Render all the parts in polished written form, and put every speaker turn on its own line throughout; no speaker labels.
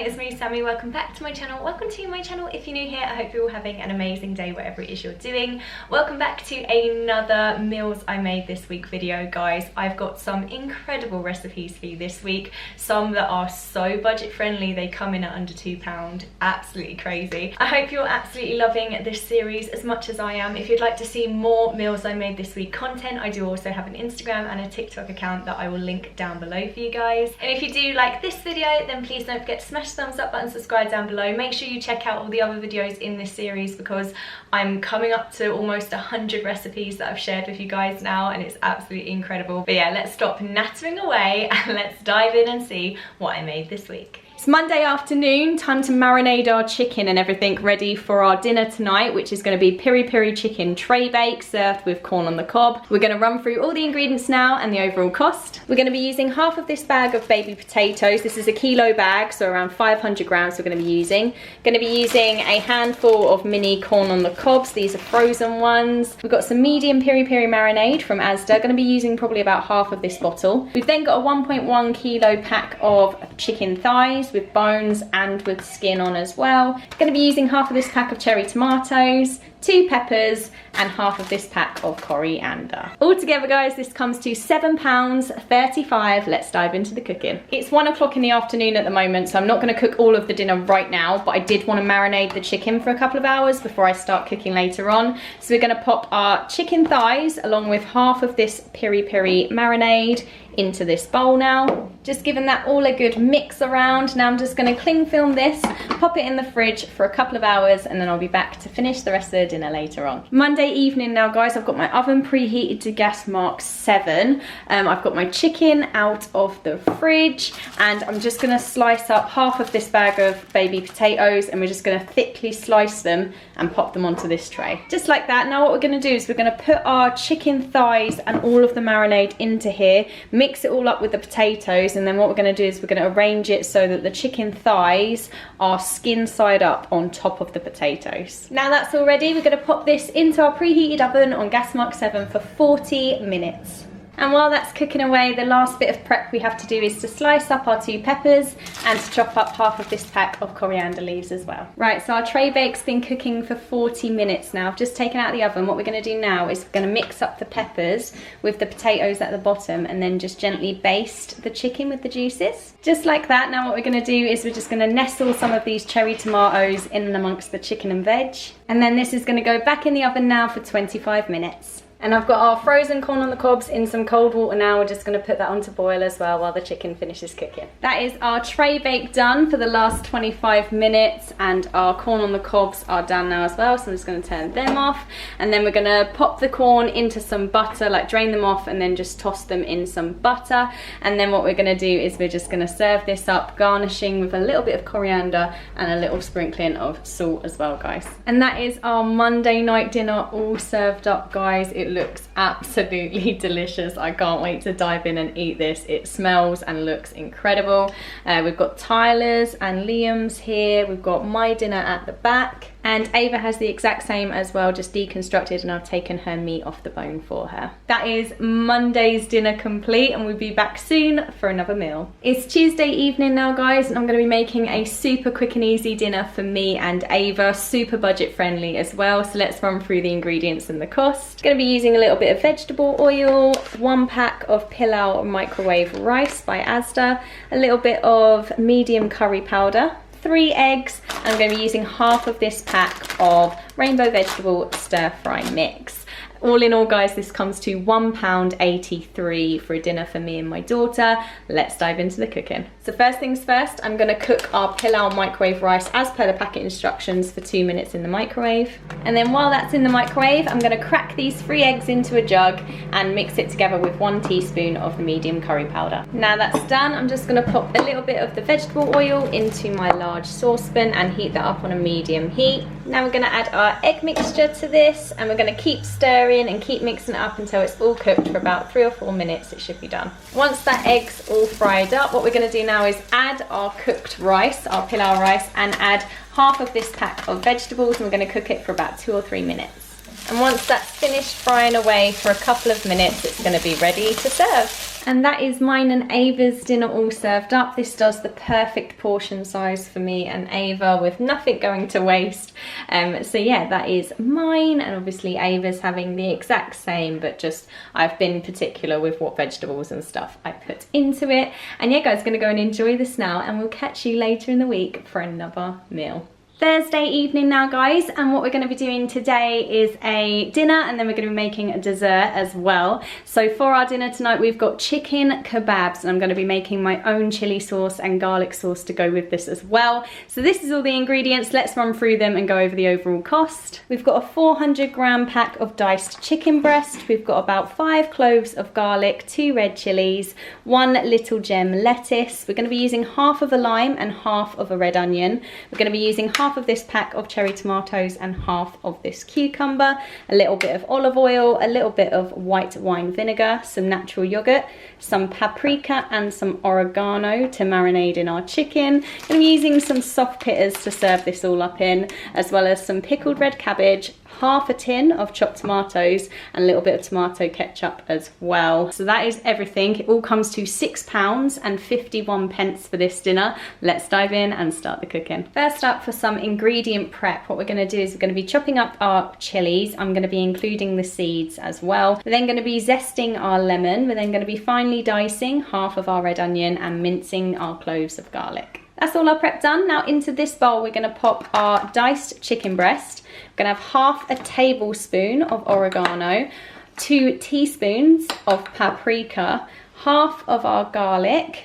it's me, Sammy. Welcome back to my channel. Welcome to my channel. If you're new here, I hope you're all having an amazing day, whatever it is you're doing. Welcome back to another meals I made this week video, guys. I've got some incredible recipes for you this week. Some that are so budget friendly, they come in at under £2. Absolutely crazy. I hope you're absolutely loving this series as much as I am. If you'd like to see more meals I made this week content, I do also have an Instagram and a TikTok account that I will link down below for you guys. And if you do like this video, then please don't forget to smash the thumbs up button, subscribe down below. Make sure you check out all the other videos in this series because I'm coming up to almost 100 recipes that I've shared with you guys now, and it's absolutely incredible. But yeah, let's stop nattering away and let's dive in and see what I made this week. It's Monday afternoon, time to marinate our chicken and everything ready for our dinner tonight, which is going to be piri chicken tray bake served with corn on the cob. We're going to run through all the ingredients now and the overall cost. We're going to be using half of this bag of baby potatoes. This is a kilo bag, so around 500 grams we're going to be using. Going to be using a handful of mini corn on the cobs. These are frozen ones. We've got some medium piri marinade from Asda. Going to be using probably about half of this bottle. We've then got a 1.1 kilo pack of chicken thighs with bones and with skin on as well. Going to be using half of this pack of cherry tomatoes, 2 peppers and half of this pack of coriander. Altogether, guys, this comes to £7.35. Let's dive into the cooking. It's 1 o'clock in the afternoon at the moment, so I'm not going to cook all of the dinner right now, but I did want to marinate the chicken for a couple of hours before I start cooking later on. So we're going to pop our chicken thighs along with half of this piri marinade into this bowl now. Just giving that all a good mix around. Now I'm just going to cling film this, pop it in the fridge for a couple of hours, and then I'll be back to finish the rest of the dinner later on. Monday evening now, guys. I've got my oven preheated to gas mark 7. I've got my chicken out of the fridge, and I'm just going to slice up half of this bag of baby potatoes, and we're just going to thickly slice them and pop them onto this tray. Just like that. Now what we're going to do is we're going to put our chicken thighs and all of the marinade into here, mix it all up with the potatoes, and then what we're going to do is we're going to arrange it so that the chicken thighs are skin side up on top of the potatoes. Now that's all ready, we're going to pop this into our preheated oven on gas mark 7 for 40 minutes. And while that's cooking away, the last bit of prep we have to do is to slice up our 2 peppers and to chop up half of this pack of coriander leaves as well. Right, so our tray bake's been cooking for 40 minutes now. I've just taken out the oven. What we're going to do now is we're going to mix up the peppers with the potatoes at the bottom and then just gently baste the chicken with the juices. Just like that. Now what we're going to do is we're just going to nestle some of these cherry tomatoes in and amongst the chicken and veg. And then this is going to go back in the oven now for 25 minutes. And I've got our frozen corn on the cobs in some cold water now. We're just going to put that on to boil as well while the chicken finishes cooking. That is our tray bake done for the last 25 minutes, and our corn on the cobs are done now as well, so I'm just going to turn them off. And then we're going to pop the corn into some butter, like drain them off and then just toss them in some butter. And then what we're going to do is we're just going to serve this up, garnishing with a little bit of coriander and a little sprinkling of salt as well, guys. And that is our Monday night dinner all served up, guys. It looks absolutely delicious. I can't wait to dive in and eat this. It smells and looks incredible. We've got Tyler's and Liam's here. We've got my dinner at the back. And Ava has the exact same as well, just deconstructed, and I've taken her meat off the bone for her. That is Monday's dinner complete, and we'll be back soon for another meal. It's Tuesday evening now, guys, and I'm going to be making a super quick and easy dinner for me and Ava, super budget friendly as well. So let's run through the ingredients and the cost. Going to be using a little bit of vegetable oil, 1 pack of pilau microwave rice by Asda, a little bit of medium curry powder, 3 eggs, and I'm going to be using half of this pack of rainbow vegetable stir fry mix. All in all, guys, this comes to £1.83 for a dinner for me and my daughter. Let's dive into the cooking. So first things first, I'm going to cook our pilau microwave rice as per the packet instructions for 2 minutes in the microwave. And then while that's in the microwave, I'm going to crack these 3 eggs into a jug and mix it together with 1 teaspoon of the medium curry powder. Now that's done, I'm just going to pop a little bit of the vegetable oil into my large saucepan and heat that up on a medium heat. Now we're going to add our egg mixture to this, and we're going to keep stirring and keep mixing it up until it's all cooked for about 3 or 4 minutes. It should be done. Once that egg's all fried up, what we're going to do now is add our cooked rice, our pilau rice, and add half of this pack of vegetables, and we're going to cook it for about 2 or 3 minutes. And once that's finished frying away for a couple of minutes, it's going to be ready to serve. And that is mine and Ava's dinner all served up. This does the perfect portion size for me and Ava with nothing going to waste. So yeah, that is mine, and obviously Ava's having the exact same, but just I've been particular with what vegetables and stuff I put into it. And yeah guys, gonna go and enjoy this now, and we'll catch you later in the week for another meal. Thursday evening now guys, and what we're going to be doing today is a dinner, and then we're going to be making a dessert as well. So for our dinner tonight we've got chicken kebabs, and I'm going to be making my own chili sauce and garlic sauce to go with this as well. So this is all the ingredients. Let's run through them and go over the overall cost. We've got a 400-gram pack of diced chicken breast. We've got about 5 cloves of garlic, 2 red chilies, 1 little gem lettuce. We're going to be using half of a lime and half of a red onion. We're going to be using half of this pack of cherry tomatoes and half of this cucumber, a little bit of olive oil, a little bit of white wine vinegar, some natural yogurt, some paprika and some oregano to marinate in our chicken. I'm using some soft pitters to serve this all up in, as well as some pickled red cabbage, half a tin of chopped tomatoes, and a little bit of tomato ketchup as well. So that is everything. It all comes to £6.51 for this dinner. Let's dive in and start the cooking. First up, for some ingredient prep, what we're going to do is we're going to be chopping up our chilies. I'm going to be including the seeds as well. We're then going to be zesting our lemon. We're then going to be finely dicing half of our red onion and mincing our cloves of garlic. That's all our prep done. Now into this bowl we're going to pop our diced chicken breast. We're going to have half a tablespoon of oregano, 2 teaspoons of paprika, half of our garlic,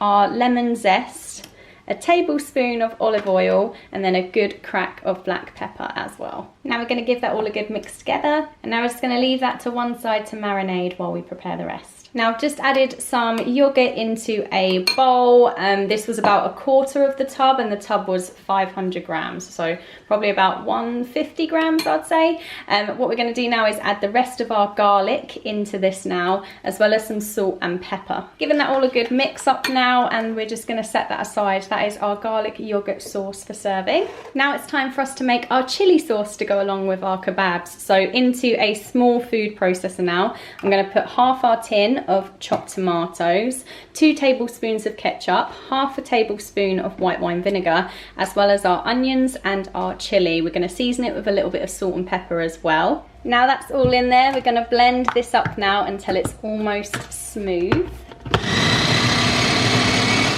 our lemon zest, a tablespoon of olive oil, and then a good crack of black pepper as well. Now we're going to give that all a good mix together, and now we're just going to leave that to one side to marinate while we prepare the rest. Now I've just added some yogurt into a bowl. This was about 1/4 of the tub, and the tub was 500 grams, so probably about 150 grams I'd say. What we're going to do now is add the rest of our garlic into this now, as well as some salt and pepper. Giving that all a good mix up now, and we're just going to set that aside. That is our garlic yogurt sauce for serving. Now it's time for us to make our chili sauce to go along with our kebabs. So into a small food processor now, I'm going to put half our tin of chopped tomatoes, 2 tablespoons of ketchup, half a tablespoon of white wine vinegar, as well as our onions and our chili. We're going to season it with a little bit of salt and pepper as well. Now that's all in there, we're going to blend this up now until it's almost smooth.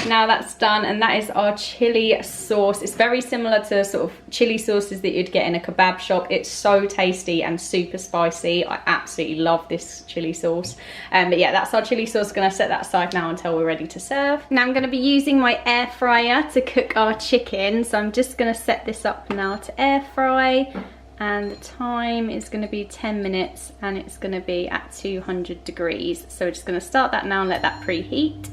Now that's done, and that is our chili sauce. It's very similar to sort of chili sauces that you'd get in a kebab shop. It's so tasty and super spicy. I absolutely love this chili sauce. But yeah, that's our chili sauce. Gonna set that aside now until we're ready to serve. Now I'm gonna be using my air fryer to cook our chicken. So I'm just gonna set this up now to air fry. And the time is going to be 10 minutes, and it's going to be at 200 degrees. So we're just going to start that now and let that preheat.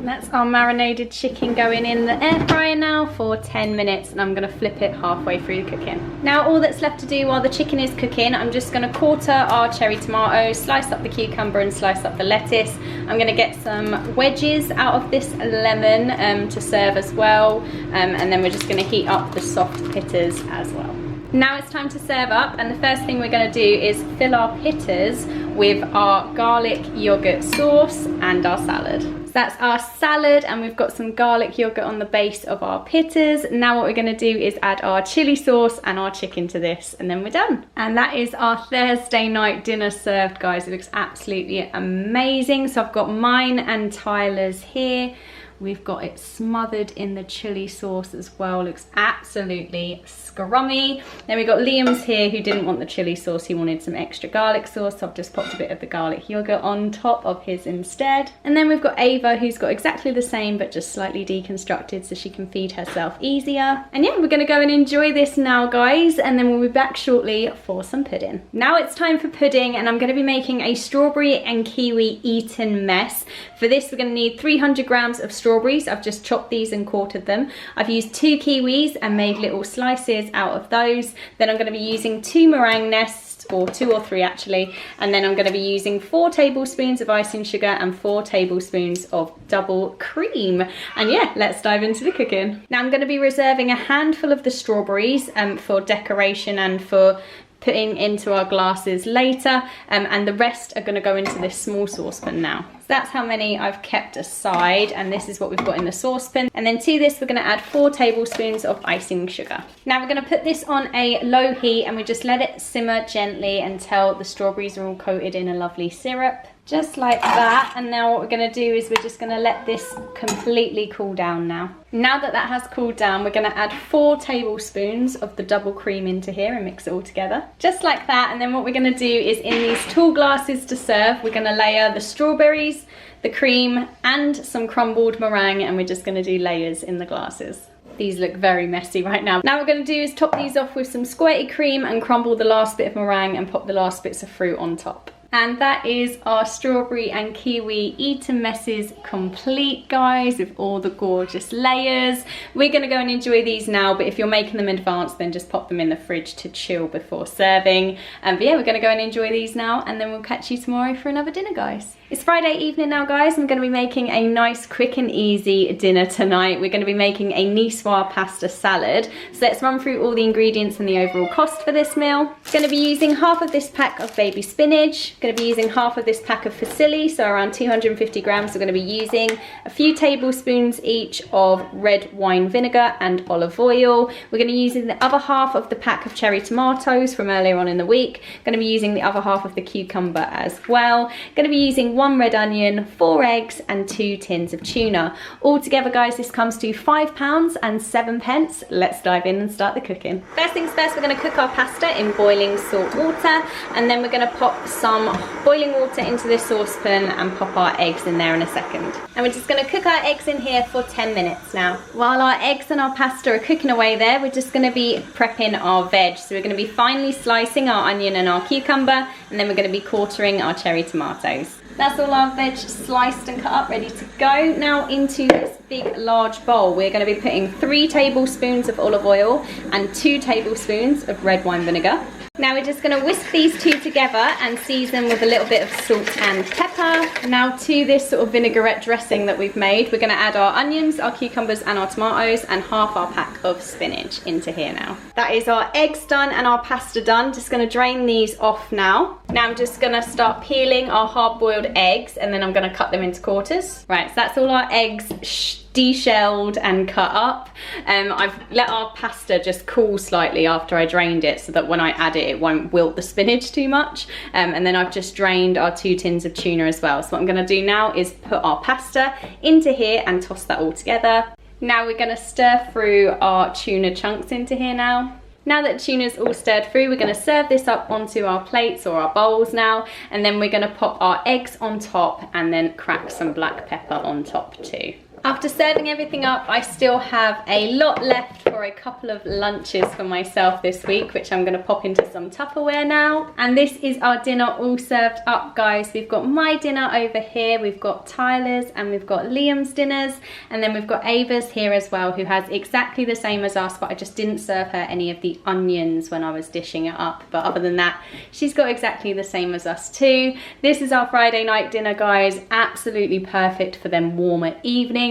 That's our marinated chicken going in the air fryer now for 10 minutes, and I'm going to flip it halfway through the cooking. Now all that's left to do while the chicken is cooking, I'm just going to quarter our cherry tomatoes, slice up the cucumber and slice up the lettuce. I'm going to get some wedges out of this lemon to serve as well, and then we're just going to heat up the soft pitters as well. Now it's time to serve up, and the first thing we're going to do is fill our pitters with our garlic yogurt sauce and our salad. So that's our salad, and we've got some garlic yogurt on the base of our pitters. Now what we're going to do is add our chili sauce and our chicken to this, and then we're done. And that is our Thursday night dinner served, guys. It looks absolutely amazing. So I've got mine and Tyler's here. We've got it smothered in the chili sauce as well. Looks absolutely scrummy. Then we've got Liam's here, who didn't want the chili sauce. He wanted some extra garlic sauce, so I've just popped a bit of the garlic yogurt on top of his instead. And then we've got Ava, who's got exactly the same but just slightly deconstructed so she can feed herself easier. And yeah, we're gonna go and enjoy this now, guys, and then we'll be back shortly for some pudding. Now it's time for pudding, and I'm gonna be making a strawberry and kiwi eaten mess. For this, we're gonna need 300 grams of strawberries. I've just chopped these and quartered them. I've used 2 kiwis and made little slices out of those. Then I'm going to be using 2 meringue nests, or 2 or 3 actually, and then I'm going to be using 4 tablespoons of icing sugar and 4 tablespoons of double cream. And yeah, let's dive into the cooking. Now I'm going to be reserving a handful of the strawberries for decoration and for putting into our glasses later, and the rest are going to go into this small saucepan now. that's how many I've kept aside, and this is what we've got in the saucepan. And then to this we're going to add 4 tablespoons of icing sugar. Now we're going to put this on a low heat and we just let it simmer gently until the strawberries are all coated in a lovely syrup. Just like that. And now what we're going to do is we're just going to let this completely cool down now. Now that that has cooled down, we're going to add 4 tablespoons of the double cream into here and mix it all together. Just like that. And then what we're going to do is in these tall glasses to serve, we're going to layer the strawberries, the cream and some crumbled meringue, and we're just going to do layers in the glasses. These look very messy right now. Now what we're going to do is top these off with some squirty cream and crumble the last bit of meringue and pop the last bits of fruit on top. And that is our strawberry and kiwi eaten messes complete, guys, with all the gorgeous layers. We're going to go and enjoy these now, but if you're making them in advance, then just pop them in the fridge to chill before serving. But yeah, we're going to go and enjoy these now, and then we'll catch you tomorrow for another dinner, guys. It's Friday evening now, guys. I'm going to be making a nice, quick and easy dinner tonight. We're going to be making a Nicoise pasta salad. So let's run through all the ingredients and the overall cost for this meal. I'm going to be using half of this pack of baby spinach. Going to be using half of this pack of fusilli, so around 250 grams. We're going to be using a few tablespoons each of red wine vinegar and olive oil. We're going to be using the other half of the pack of cherry tomatoes from earlier on in the week. Going to be using the other half of the cucumber as well. Going to be using 1 red onion, 4 eggs and 2 tins of tuna. All together, guys, this comes to £5 and 7 pence. Let's dive in and start the cooking. First things first, we're going to cook our pasta in boiling salt water, and then we're going to pop some boiling water into this saucepan and pop our eggs in there in a second. And we're just going to cook our eggs in here for 10 minutes now. While our eggs and our pasta are cooking away there, we're just going to be prepping our veg. So we're going to be finely slicing our onion and our cucumber, and then we're going to be quartering our cherry tomatoes. That's all our veg sliced and cut up, ready to go. Now into this big large bowl, we're going to be putting 3 tablespoons of olive oil and 2 tablespoons of red wine vinegar. Now we're just going to whisk these two together and season with a little bit of salt and pepper. Now to this sort of vinaigrette dressing that we've made, we're going to add our onions, our cucumbers and our tomatoes and half our pack of spinach into here now. That is our eggs done and our pasta done. Just going to drain these off now. Now I'm just going to start peeling our hard-boiled eggs, and then I'm going to cut them into quarters. Right, so that's all our eggs de-shelled and cut up. I've let our pasta just cool slightly after I drained it so that when I add it, it won't wilt the spinach too much. And then I've just drained our 2 tins of tuna as well. So what I'm going to do now is put our pasta into here and toss that all together. Now we're going to stir through our tuna chunks into here now. Now that tuna's all stirred through, we're going to serve this up onto our plates or our bowls now, and then we're going to pop our eggs on top and then crack some black pepper on top too. After serving everything up, I still have a lot left for a couple of lunches for myself this week, which I'm going to pop into some Tupperware now. And this is our dinner all served up, guys. We've got my dinner over here, we've got Tyler's, and we've got Liam's dinners, and then we've got Ava's here as well, who has exactly the same as us, but I just didn't serve her any of the onions when I was dishing it up. But other than that, she's got exactly the same as us too. This is our Friday night dinner, guys. Absolutely perfect for them warmer evenings.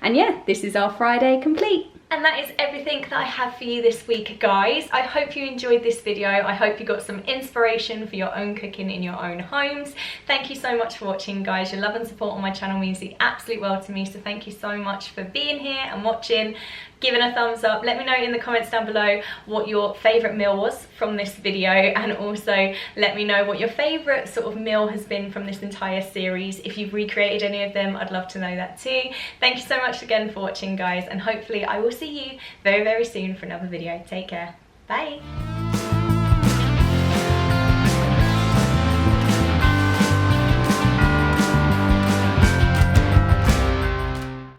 And yeah, this is our Friday complete. And that is everything that I have for you this week, guys. I hope you enjoyed this video. I hope you got some inspiration for your own cooking in your own homes. Thank you so much for watching, guys. Your love and support on my channel means the absolute world to me, so thank you so much for being here and watching. Giving a thumbs up. Let me know in the comments down below what your favourite meal was from this video, and also let me know what your favourite sort of meal has been from this entire series. If you've recreated any of them, I'd love to know that too. Thank you so much again for watching, guys, and hopefully I will see you very, very soon for another video. Take care. Bye.